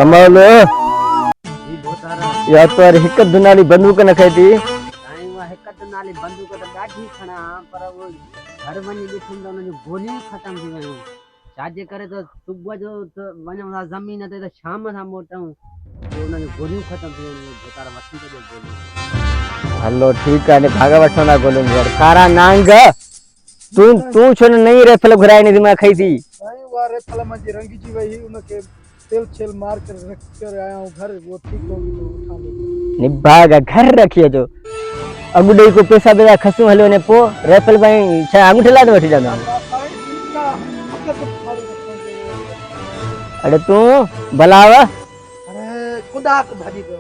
कमाल या तो हिक दुनाली बंदूक न खाई नाली बंदूक तो ॾाढी खणा पर वो घर वञी ॾिठुमि त उन जूं गोलियूं ख़तम थी वियूं। छाजे करे त सुबुह जो वञूं था ज़मीन ते त शाम सां मोटूं उन जूं गोलियूं ख़तम थी वियूं। बेकार वठी ॾियो गोलियूं। हलो ठीक है भागा वठो ना गोलियूं यार कारा नांग तू तू छो नई रेफल घुराई नहीं मैं खाई थी नहीं वो रेफल मुझे रंगी जी वही उनके तेल छेल मार कर रख कर आया हूं घर वो ठीक होगी तो उठा लो निभागा घर रखिए जो अगुडे को पैसा बेदा खसू हलो ने पो रेफल भाई छा अंगूठे ला वठी जानो अरे तू भलावा अरे खुदा को भाजी को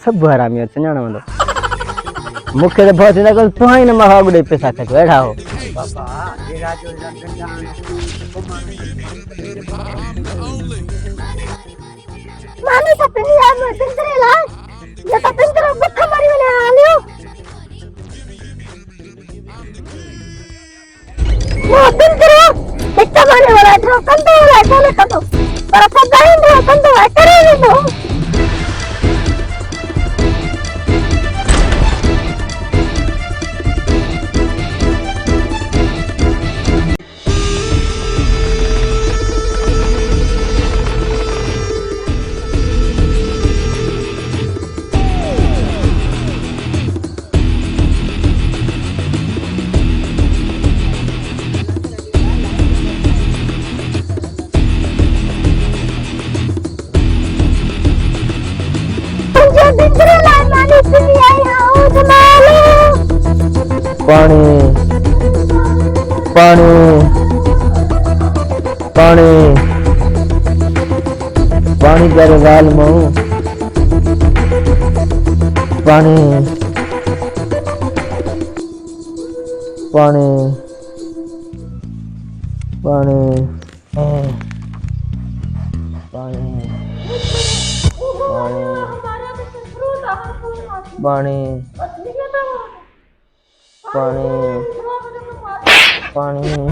सब हरामियो सुनाणो वंदो मुखे तो बहुत ना तू ही न मां अगुडे पैसा खस बैठा हो बाबा जेरा जो गंजा माने सपनी यार में पिंजरे ला ये तो पिंजरा बखा मारी वाले आलियो वो पिंजरा देखता माने वाला था कंदो वाला चले कंदो पर सदाई दो कंदो करे नहीं दो पानी पानी पानी पानी करे वाल मो पानी पानी पानी पानी पानी पानी पानी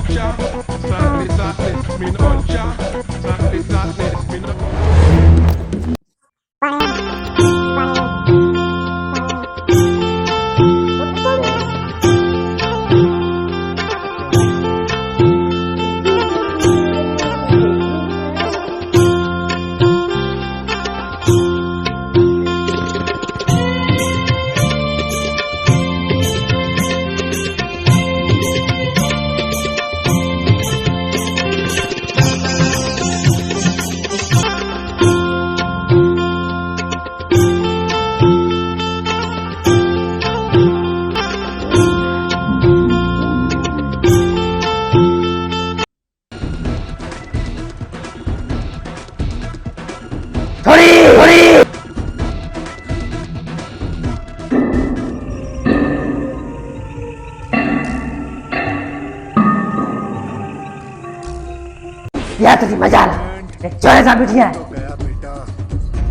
या तो मजा ला चोरे सा बिठिया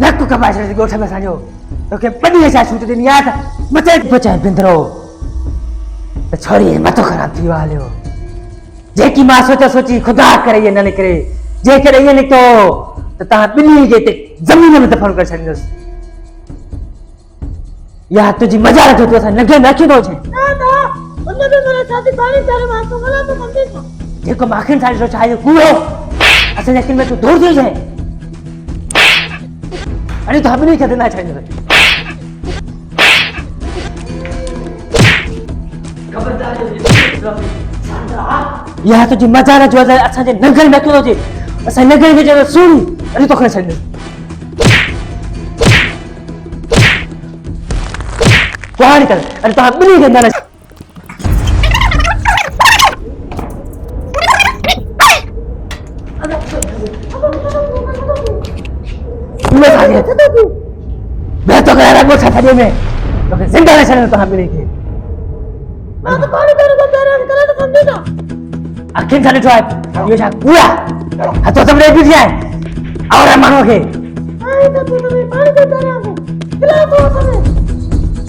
नक कबाश रे गोठ में साजो तो के पड़ी ऐसा छूट देनी याद मते बचाए बिंदरो तो छोरी मतो खराब थी वालियो जे की मां सोची खुदा करे ये न करे जे करे ये निकतो तो ता बिनी जे ते जमीन में दफन कर छनस या तुझी मजा ला तो सा नगे नाखी दो छे ना ना उन्ने भी मेरे साथी पानी तेरे मां तो गला तो मंदे था देखो माखन सारी जो चाहिए कूड़ो असल यकीन में तू दूर दी जाए अरे तो हम नहीं कहते ना चाहिए खबरदार यह तो जी मजा ना जो अच्छा जे नगर में क्यों जी असा नगर में जो सुन अरे तो करे चाहिए कौन कर अरे तो हम नहीं कहते ना मैं तो कह रहा हूँ छाती में तो जिंदा नहीं चलना तो हम भी नहीं मैं तो पानी तेरे को तेरे गला तो मंदे था आखिर साले ट्राइब ये जा पूरा हाथों से ब्रेक दिया है और मानोगे आई तो तू नहीं पानी दे तेरे को खिला तो हमें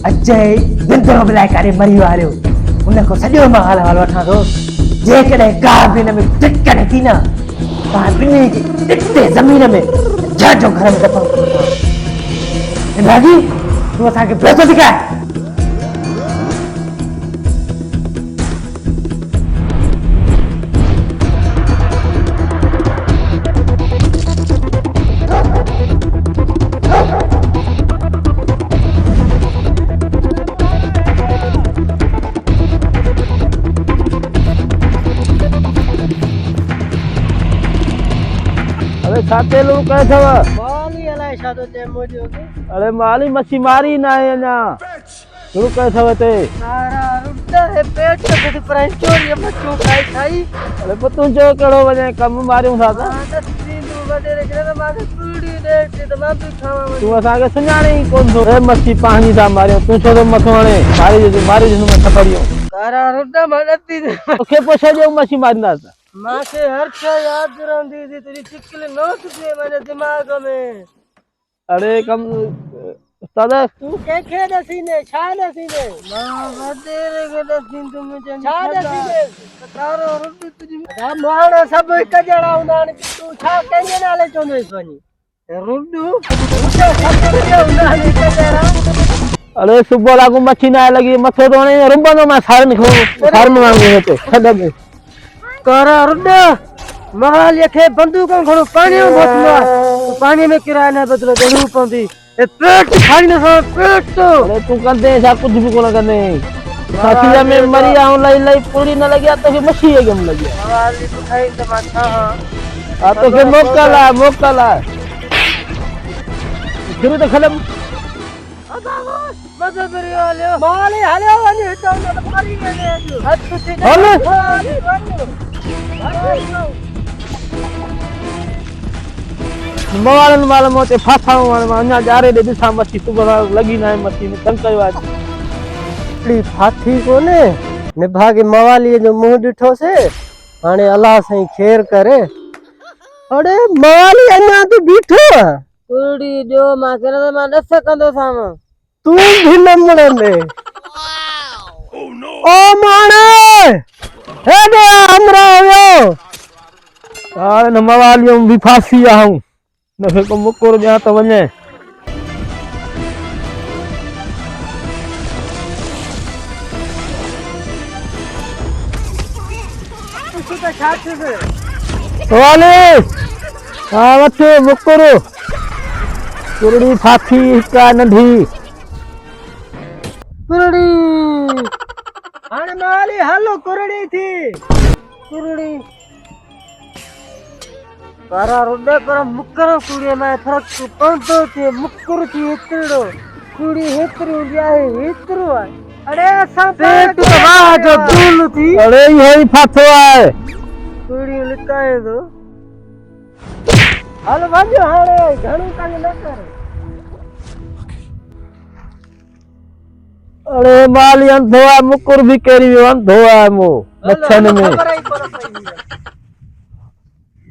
अजय दिन तो ब्लैक अरे मरी वाले हो उन्हें को सॼो मां हाल वठां थो जे कॾहिं का बि हिन में दिक़त थी न वहाँ बिन्नी की इतने जमीन में जो घर में दफन भागी तू असांखे पैसो दिखाए अरे छाते लोग कहे थे माली अलाए छा थो चए मुंहिंजो अरे माली मच्छी मारी ना है अञा शुरू कहे थे ते सारा रुड्डा है पेट के फिर प्राइस चोरी मच्छू खाई खाई अरे पोइ तूं चयो कहिड़ो वञे कमु मारियूं था त सिंधु वडेरे करे त मां पूरी देर ते त मां बि खावां तूं असांखे सुञाणे ई कोन थो रे मच्छी पंहिंजी था मारियूं तूं छो थो मथो हणे मारी जो मथां पड़ियो सारा रुड्डा मां नथी तोखे पोइ छॾियो मच्छी मारींदासीं मांखे हर शइ यादि रहंदी थी तुंहिंजी चिकल नोट थिए मुंहिंजे दिमाग़ में अरे कम दादा तूं कंहिंखे ॾसींदे छा ॾसींदे मां वडेरे खे ॾसींदुमि छा ॾसींदे सारो रुड तुंहिंजी माण्हू सभु हिकु जहिड़ा हूंदा आहिनि तूं छा कंहिंजे नाले चवंदुसि वञी रुडू सभु हूंदा आहिनि हिकु जहिड़ा अरे सुबुह लागू मच्छी ना लगी मथो तो हणे रुंबंदो मां सारनि वांगुरु हिते छॾ में कारा रुड महालिया खे बंदूकों खणो पानी में मोटलो पानी में किराया न बदलो देणो पवंदी ए पेट खाई न सो पेट तो अरे तू कंदे छा कुछ भी कोन कंदे फांसीअ में मरी आऊं लई लई पूरी न लॻी आहे तोखे मच्छी गम लॻी आहे महाली बुखाई त मां छा हा तोखे मोकल आहे शुरू त खलम मदद करियो हलियो माली हलियो वञे हितां त मारी वञे हथ थी हल मवालन वाल मोते फाथाऊं अञा ॼारे ॾे ॾिसां मच्छी सुबुह लॻी न आहे मच्छी में तंग कयो आहे हिकिड़ी फाथी कोन्हे निभा के मवालीअ जो मुंहुं ॾिठोसे हाणे अलाह साईं खेर करे अरे मवाली अञा तूं बीठो आहे कुड़ी ॾियो मां करे मां ॾस कंदोसांव तूं भी न मुड़ंदे ओ माणे हेॾे हमरा हुयो हाणे न मवालियूं बि फासी आऊं नखे को मुकुर ॾियां त वञे वाले हा वठ मुकुर कुरड़ी फाथी हिका नंढी कुरड़ी हाणे माली हलो कुरड़ी थी कुरड़ी कारा रुडे पर मुकर कुड़ी में फर्क पवंदो थिए मुकर थी हेतिरो कुड़ी हेतिरी हूंदी आहे हेतिरो आहे अरे असां पेट वाह जो दूल थी अरे इहो ई फाथो आहे कुड़ी लिकाए दो हल वञो हाणे घणो तंग न कर अरे माली अंधो आहे मुकुर भी केरी वियो अंधो आहे मो मच्छन में खबर आई पर पई